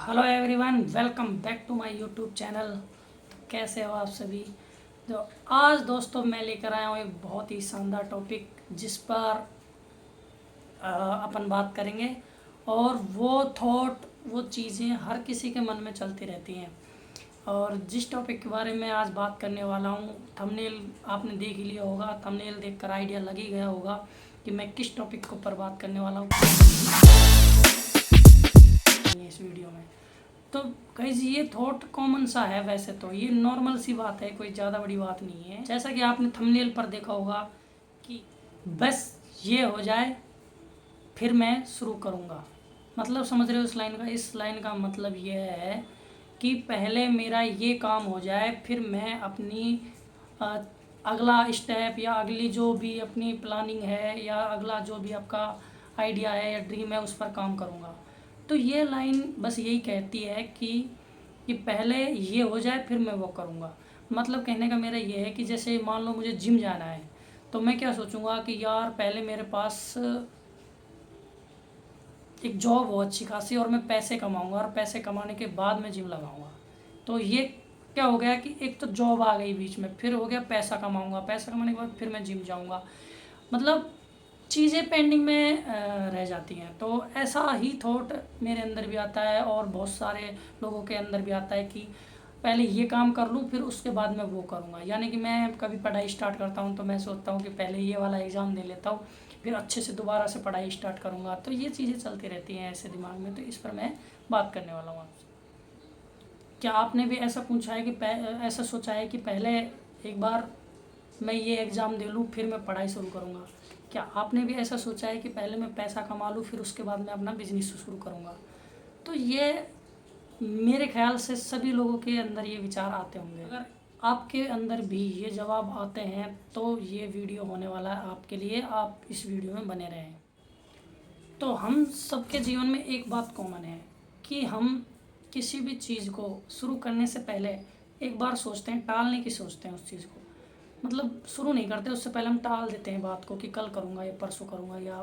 Hello everyone, welcome back to my YouTube channel. कैसे हो आप सभी। तो आज दोस्तों मैं लेकर आया हूँ एक बहुत ही शानदार टॉपिक जिस पर अपन बात करेंगे। और वो थॉट, वो चीज़ें हर किसी के मन में चलती रहती हैं। और जिस टॉपिक के बारे में आज बात करने वाला हूँ, थंबनेल आपने देख ही लिया होगा, थंबनेल देखकर आइडिया लग ही गया होगा कि मैं किस टॉपिक के ऊपर बात करने वाला हूँ इस वीडियो में। तो गाइस ये थॉट कॉमन सा है, वैसे तो ये नॉर्मल सी बात है, कोई ज़्यादा बड़ी बात नहीं है। जैसा कि आपने थंबनेल पर देखा होगा कि बस ये हो जाए फिर मैं शुरू करूँगा। मतलब समझ रहे हो इस लाइन का। इस लाइन का मतलब ये है कि पहले मेरा ये काम हो जाए, फिर मैं अपनी अ, अगला स्टेप या अगली जो भी अपनी प्लानिंग है या अगला जो भी आपका आइडिया है या ड्रीम है उस पर काम करूँगा। तो ये लाइन बस यही कहती है कि पहले ये हो जाए फिर मैं वो करूँगा। मतलब कहने का मेरा ये है कि जैसे मान लो मुझे जिम जाना है, तो मैं क्या सोचूंगा कि यार पहले मेरे पास एक जॉब हो अच्छी खासी और मैं पैसे कमाऊंगा और पैसे कमाने के बाद मैं जिम लगाऊंगा। तो ये क्या हो गया कि एक तो जॉब आ गई बीच में, फिर हो गया पैसा कमाऊंगा, पैसा कमाने के बाद फिर मैं जिम जाऊंगा। मतलब चीज़ें पेंडिंग में रह जाती हैं। तो ऐसा ही थॉट मेरे अंदर भी आता है और बहुत सारे लोगों के अंदर भी आता है कि पहले ये काम कर लूँ फिर उसके बाद मैं वो करूँगा। यानी कि मैं कभी पढ़ाई स्टार्ट करता हूँ तो मैं सोचता हूँ कि पहले ये वाला एग्ज़ाम दे लेता हूँ, फिर अच्छे से दोबारा से पढ़ाई स्टार्ट करूँगा। तो ये चीज़ें चलती रहती हैं ऐसे दिमाग में, तो इस पर मैं बात करने वाला हूँ आपसे। क्या आपने भी ऐसा पूछा है कि ऐसा सोचा है कि पहले एक बार मैं ये एग्ज़ाम दे लूँ फिर मैं पढ़ाई शुरू करूँगा? क्या आपने भी ऐसा सोचा है कि पहले मैं पैसा कमा लूँ फिर उसके बाद मैं अपना बिजनेस शुरू करूँगा? तो ये मेरे ख्याल से सभी लोगों के अंदर ये विचार आते होंगे। अगर आपके अंदर भी ये जवाब आते हैं तो ये वीडियो होने वाला है आपके लिए, आप इस वीडियो में बने रहें। तो हम सबके जीवन में एक बात कॉमन है कि हम किसी भी चीज़ को शुरू करने से पहले एक बार सोचते हैं, टालने की सोचते हैं उस चीज़ को। मतलब शुरू नहीं करते, उससे पहले हम टाल देते हैं बात को कि कल करूँगा या परसों करूँगा या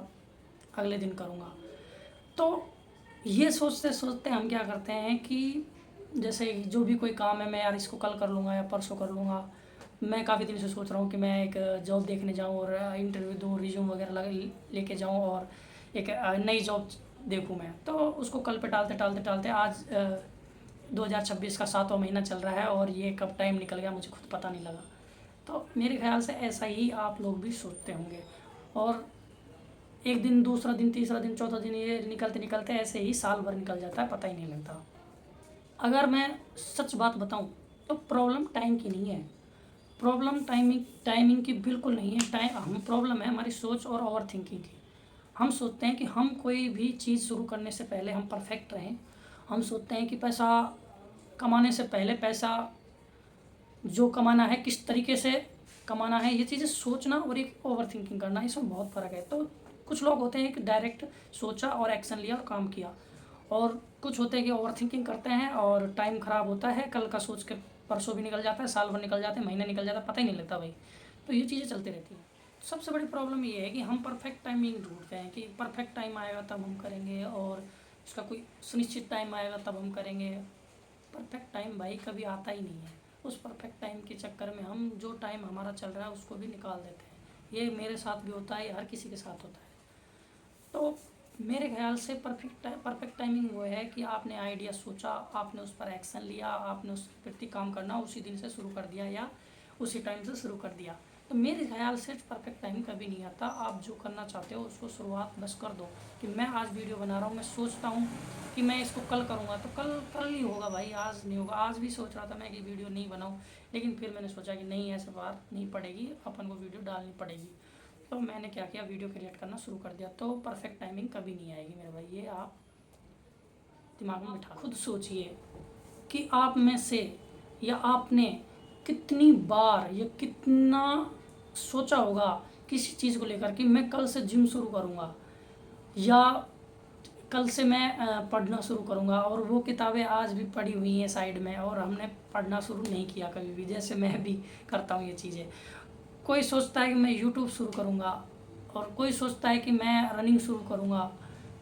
अगले दिन करूँगा। तो ये सोचते सोचते हम क्या करते हैं कि जैसे जो भी कोई काम है, मैं यार इसको कल कर लूँगा या परसों कर लूँगा। मैं काफ़ी दिन से सोच रहा हूँ कि मैं एक जॉब देखने जाऊँ और इंटरव्यू दूँ, रिज्यूम वगैरह लेके जाऊँ और एक नई जॉब देखूँ मैं। तो उसको कल पे टालते टालते टालते आज 2026 का 7वां महीना चल रहा है और ये कब टाइम निकल गया मुझे खुद पता नहीं लगा। तो मेरे ख्याल से ऐसा ही आप लोग भी सोचते होंगे। और एक दिन, दूसरा दिन, तीसरा दिन, चौथा दिन, ये निकलते निकलते ऐसे ही साल भर निकल जाता है, पता ही नहीं लगता। अगर मैं सच बात बताऊं तो प्रॉब्लम टाइम की नहीं है, प्रॉब्लम टाइमिंग की बिल्कुल नहीं है। हम प्रॉब्लम है हमारी सोच और ओवर थिंकिंग की। हम सोचते हैं कि हम कोई भी चीज़ शुरू करने से पहले हम परफेक्ट रहें। हम सोचते हैं कि पैसा कमाने से पहले पैसा जो कमाना है किस तरीके से कमाना है, ये चीज़ें सोचना और एक ओवर थिंकिंग करना, इसमें बहुत फ़र्क है। तो कुछ लोग होते हैं कि डायरेक्ट सोचा और एक्शन लिया और काम किया, और कुछ होते हैं कि ओवर थिंकिंग करते हैं और टाइम ख़राब होता है, कल का सोच के परसों भी निकल जाता है, साल भर निकल जाते हैं, महीने निकल जाता है, पता ही नहीं लगता भाई। तो ये चीज़ें चलती रहती हैं। सबसे बड़ी प्रॉब्लम ये है कि हम परफेक्ट टाइमिंग ढूंढते हैं कि परफेक्ट टाइम आएगा तब हम करेंगे और इसका कोई सुनिश्चित टाइम आएगा तब हम करेंगे। परफेक्ट टाइम भाई कभी आता ही नहीं है। उस परफेक्ट टाइम के चक्कर में हम जो टाइम हमारा चल रहा है उसको भी निकाल देते हैं। ये मेरे साथ भी होता है, हर किसी के साथ होता है। तो मेरे ख्याल से परफेक्ट टाइमिंग वो है कि आपने आइडिया सोचा, आपने उस पर एक्शन लिया, आपने उस प्रति काम करना उसी दिन से शुरू कर दिया या उसी टाइम से शुरू कर दिया। तो मेरे ख्याल से परफेक्ट टाइम कभी नहीं आता। आप जो करना चाहते हो उसको शुरुआत बस कर दो। कि मैं आज वीडियो बना रहा हूँ, मैं सोचता हूँ कि मैं इसको कल करूँगा तो कल ही होगा भाई, आज नहीं होगा। आज भी सोच रहा था मैं कि वीडियो नहीं बनाऊँ, लेकिन फिर मैंने सोचा कि नहीं, ऐसे बार नहीं पड़ेगी, अपन को वीडियो डालनी पड़ेगी। तो मैंने क्या किया, वीडियो क्रिएट करना शुरू कर दिया। तो परफेक्ट टाइमिंग कभी नहीं आएगी मेरे भाई, ये आप दिमाग में बिठा। खुद सोचिए कि आप में से या आपने कितनी बार या कितना सोचा होगा किसी चीज़ को लेकर कि मैं कल से जिम शुरू करूँगा या कल से मैं पढ़ना शुरू करूँगा, और वो किताबें आज भी पड़ी हुई हैं साइड में और हमने पढ़ना शुरू नहीं किया कभी भी, जैसे मैं भी करता हूँ ये चीज़ें। कोई सोचता है कि मैं यूट्यूब शुरू करूँगा, और कोई सोचता है कि मैं रनिंग शुरू करूँगा,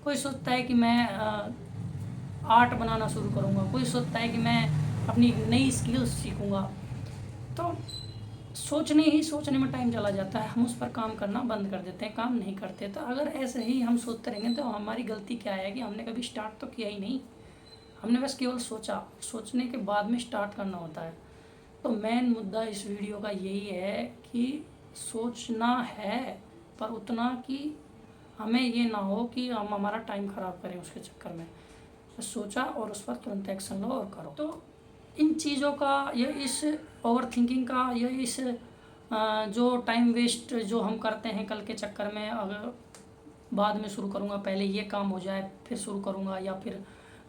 कोई सोचता है कि मैं आर्ट बनाना शुरू करूँगा, कोई सोचता है कि मैं अपनी नई स्किल्स सीखूँगा। तो सोचने में टाइम चला जाता है, हम उस पर काम करना बंद कर देते हैं, काम नहीं करते। तो अगर ऐसे ही हम सोचते रहेंगे तो हमारी गलती क्या है कि हमने कभी स्टार्ट तो किया ही नहीं, हमने बस केवल सोचा, सोचने के बाद में स्टार्ट करना होता है। तो मेन मुद्दा इस वीडियो का यही है कि सोचना है, पर उतना कि हमें ये ना हो कि हम हमारा टाइम ख़राब करें उसके चक्कर में। बस सोचा और उस पर तुरंत एक्शन लो और करो। तो इन चीज़ों का, ये इस ओवर थिंकिंग का, ये इस जो टाइम वेस्ट जो हम करते हैं कल के चक्कर में, अगर बाद में शुरू करूँगा, पहले ये काम हो जाए फिर शुरू करूँगा, या फिर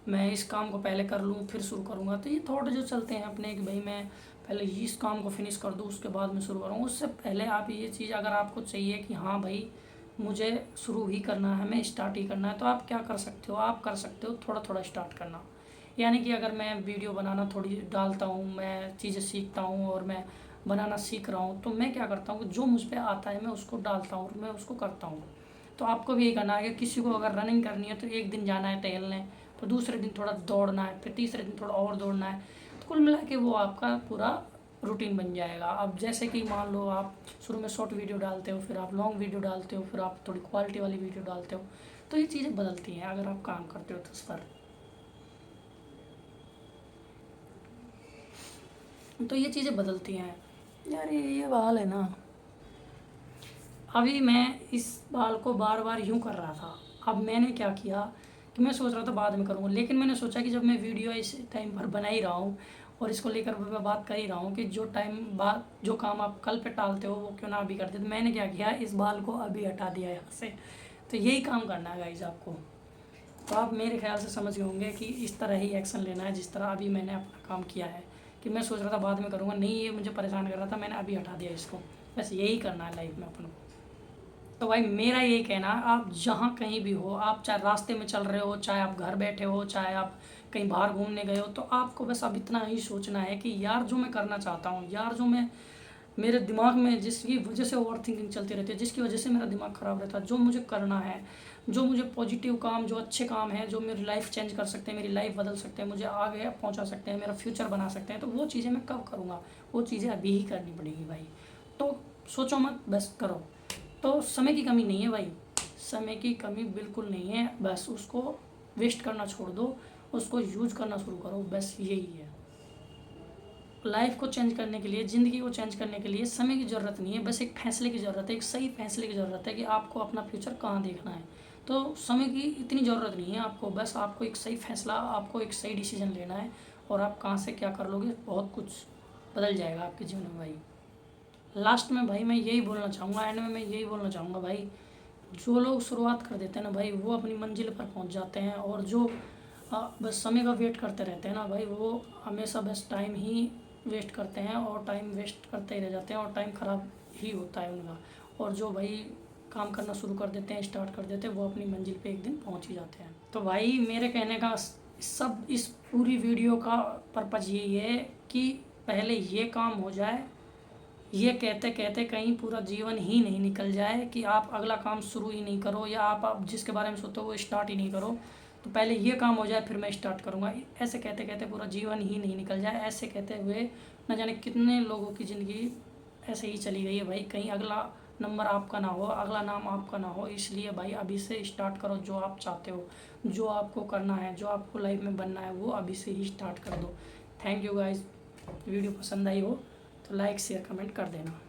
मैं इस काम को पहले कर लूँ फिर शुरू करूँगा, तो ये थॉट जो चलते हैं अपने कि भाई मैं पहले इस काम को फिनिश कर दूँ उसके बाद में शुरू करूँगा, उससे पहले आप ये चीज़ अगर आपको चाहिए कि हाँ भाई मुझे शुरू ही करना है, हमें स्टार्ट ही करना है, तो आप क्या कर सकते हो, आप कर सकते हो थोड़ा थोड़ा स्टार्ट करना। यानी कि अगर मैं वीडियो बनाना थोड़ी डालता हूँ, मैं चीज़ें सीखता हूँ और मैं बनाना सीख रहा हूँ, तो मैं क्या करता हूँ, जो मुझ पे आता है मैं उसको डालता हूँ और मैं उसको करता हूँ। तो आपको भी यही करना है कि किसी को अगर रनिंग करनी है तो एक दिन जाना है टहलने, तो दूसरे दिन थोड़ा दौड़ना है, फिर तीसरे दिन थोड़ा और दौड़ना है, तो कुल मिला के वो आपका पूरा रूटीन बन जाएगा। अब जैसे कि मान लो आप शुरू में शॉर्ट वीडियो डालते हो, फिर आप लॉन्ग वीडियो डालते हो, फिर आप थोड़ी क्वालिटी वाली वीडियो डालते हो, तो ये चीज़ें बदलती हैं अगर आप काम करते हो तो उस पर। तो ये चीज़ें बदलती हैं यार। ये बाल है ना, अभी मैं इस बाल को बार बार यूँ कर रहा था। अब मैंने क्या किया कि मैं सोच रहा था बाद में करूँगा, लेकिन मैंने सोचा कि जब मैं वीडियो इस टाइम पर बना ही रहा हूँ और इसको लेकर मैं बात कर ही रहा हूँ कि जो टाइम बाद जो काम आप कल पे टालते हो वो क्यों ना अभी करते। तो मैंने क्या किया, इस बाल को अभी हटा दिया यहाँ से। तो यही काम करना है गाइज आपको। तो आप मेरे ख्याल से समझ गए होंगे कि इस तरह ही एक्शन लेना है जिस तरह अभी मैंने अपना काम किया है, कि मैं सोच रहा था बाद में करूँगा, नहीं ये मुझे परेशान कर रहा था, मैंने अभी हटा दिया इसको। बस यही करना है लाइफ में अपन को। तो भाई मेरा ये कहना है, आप जहाँ कहीं भी हो, आप चाहे रास्ते में चल रहे हो, चाहे आप घर बैठे हो, चाहे आप कहीं बाहर घूमने गए हो, तो आपको बस अब इतना ही सोचना है कि यार जो मैं करना चाहता हूँ, यार जो मैं मेरे दिमाग में जिसकी वजह से ओवर थिंकिंग चलती रहती है, जिसकी वजह से मेरा दिमाग ख़राब रहता है, जो मुझे करना है, जो मुझे पॉजिटिव काम, जो अच्छे काम हैं, जो मेरी लाइफ चेंज कर सकते हैं, मेरी लाइफ बदल सकते हैं, मुझे आगे पहुंचा सकते हैं, मेरा फ्यूचर बना सकते हैं, तो वो चीज़ें मैं कब करूँगा, वो चीज़ें अभी ही करनी पड़ेगी भाई। तो सोचो मत, बस करो। तो समय की कमी नहीं है भाई, समय की कमी बिल्कुल नहीं है, बस उसको वेस्ट करना छोड़ दो, उसको यूज करना शुरू करो, बस यही है। लाइफ को चेंज करने के लिए, ज़िंदगी को चेंज करने के लिए समय की ज़रूरत नहीं है, बस एक फैसले की ज़रूरत है, एक सही फैसले की ज़रूरत है कि आपको अपना फ्यूचर कहाँ देखना है। तो समय की इतनी ज़रूरत नहीं है आपको, बस आपको एक सही फैसला, आपको एक सही डिसीजन लेना है, और आप कहाँ से क्या कर लोगे, बहुत कुछ बदल जाएगा आपके जीवन में भाई। लास्ट में भाई मैं यही बोलना चाहूँगा, एंड में मैं यही बोलना चाहूँगा भाई, जो लोग शुरुआत कर देते हैं ना भाई, वो अपनी मंजिल पर पहुँच जाते हैं, और जो बस समय का वेट करते रहते हैं ना भाई, वो हमेशा बस टाइम ही वेस्ट करते हैं, और टाइम वेस्ट करते ही रह जाते हैं, और टाइम ख़राब ही होता है उनका। और जो भाई काम करना शुरू कर देते हैं, स्टार्ट कर देते हैं, वो अपनी मंजिल पे एक दिन पहुंच ही जाते हैं। तो भाई मेरे कहने का सब, इस पूरी वीडियो का पर्पज़ यही है कि पहले ये काम हो जाए, ये कहते कहते कहीं पूरा जीवन ही नहीं निकल जाए कि आप अगला काम शुरू ही नहीं करो, या आप जिसके बारे में सोचते हो वो स्टार्ट ही नहीं करो। तो पहले ये काम हो जाए फिर मैं स्टार्ट करूँगा, ऐसे कहते कहते पूरा जीवन ही नहीं निकल जाए। ऐसे कहते हुए न जाने कितने लोगों की ज़िंदगी ऐसे ही चली गई है भाई, कहीं अगला नंबर आपका ना हो, अगला नाम आपका ना हो। इसलिए भाई अभी से स्टार्ट करो, जो आप चाहते हो, जो आपको करना है, जो आपको लाइफ में बनना है, वो अभी से ही स्टार्ट कर दो। Thank you guys. वीडियो पसंद आई हो तो लाइक शेयर कमेंट कर देना।